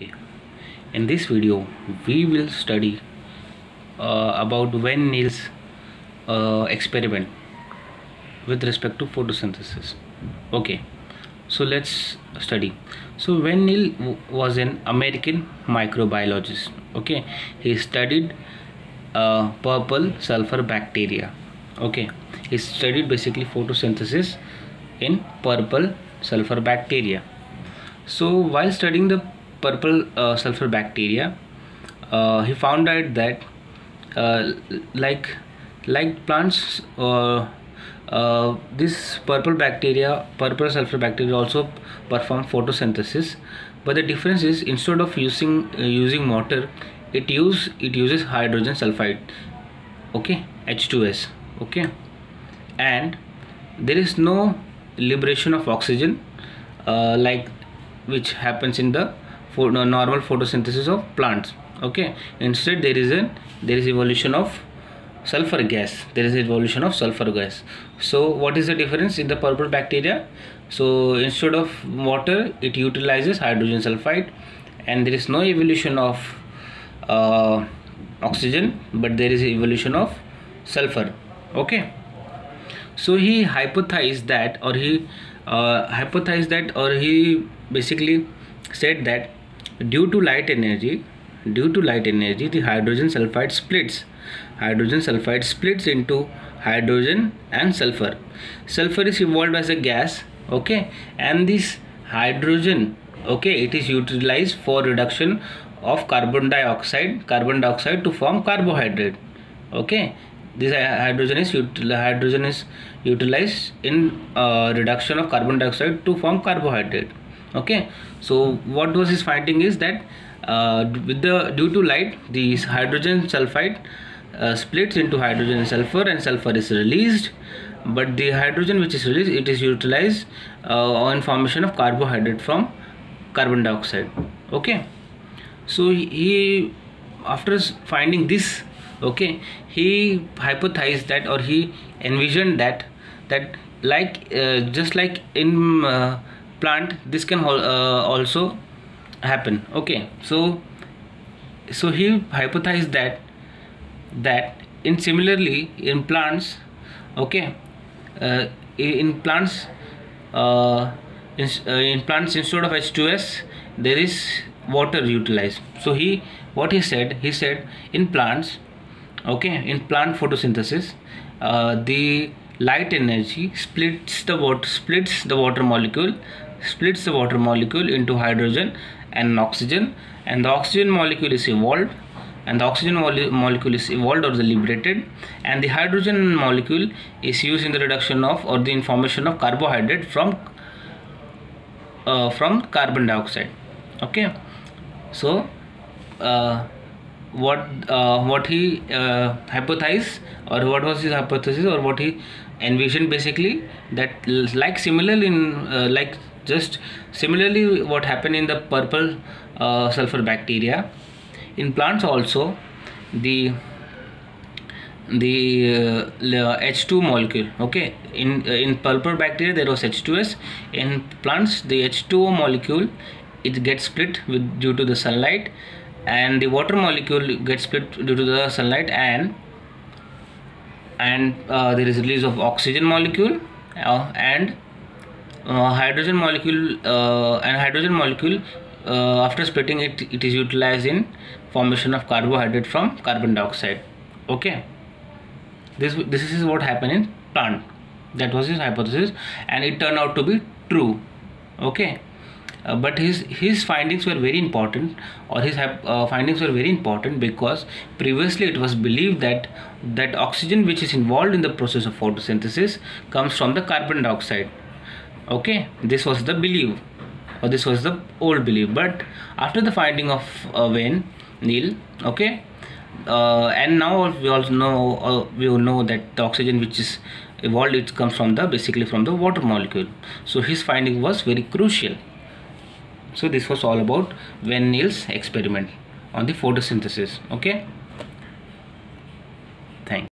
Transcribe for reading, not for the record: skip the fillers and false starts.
Okay. In this video, we will study about Van Niel's experiment with respect to photosynthesis. Okay, so let's study. So Van Niel was an American microbiologist. Okay, he studied purple sulfur bacteria. Okay, he studied basically photosynthesis in purple sulfur bacteria. So while studying the purple sulfur bacteria, he found out that uh, like plants, this purple sulfur bacteria also perform photosynthesis, but the difference is instead of using water, it uses hydrogen sulfide. Okay, H2S. Okay, and there is no liberation of oxygen which happens in the normal photosynthesis of plants. Okay, instead there is evolution of sulfur gas. So what is the difference in the purple bacteria? So instead of water, it utilizes hydrogen sulfide, and there is no evolution of oxygen, but there is evolution of sulfur. Okay, so he hypothesized that, or he basically said that due to light energy, the hydrogen sulfide splits into hydrogen and sulfur. Sulfur is evolved as a gas. Okay, and this hydrogen, okay, it is utilized for reduction of carbon dioxide to form carbohydrate. Okay, this hydrogen is utilized in reduction of carbon dioxide to form carbohydrate. Okay, so what was his finding is that due to light, the hydrogen sulfide splits into hydrogen and sulfur is released, but the hydrogen which is released, it is utilized on formation of carbohydrate from carbon dioxide. Okay, so he, after finding this, okay, he hypothesized that, or he envisioned that just like in plant, this can also happen. Okay, so he hypothesized that similarly in plants, okay, in plants instead of H2S, there is water utilized. So what he said in plants, okay, in plant photosynthesis, the light energy splits the water molecule into hydrogen and oxygen, and the oxygen molecule is evolved, or liberated, and the hydrogen molecule is used in the reduction of, or the formation of carbohydrate from carbon dioxide. Okay, so what he hypothesized, or what was his hypothesis, or what he envisioned basically, that similarly what happened in the purple sulfur bacteria, in plants also the H2 molecule, okay, in purple bacteria there was H2S. In plants, the H2O molecule, it gets split due to the sunlight, and the water molecule gets split due to the sunlight, and there is release of oxygen molecule and hydrogen molecule, after splitting it is utilized in formation of carbohydrate from carbon dioxide. Okay, this is what happened in plant. That was his hypothesis, and it turned out to be true. Okay, but his findings were very important, or findings were very important because previously it was believed that oxygen which is involved in the process of photosynthesis comes from the carbon dioxide. Okay, this was the belief, or this was the old belief. But after the finding of Van Niel, okay, and now we all know that the oxygen which is evolved, it comes from basically from the water molecule. So his finding was very crucial. So this was all about Van Niel's experiment on the photosynthesis. Okay.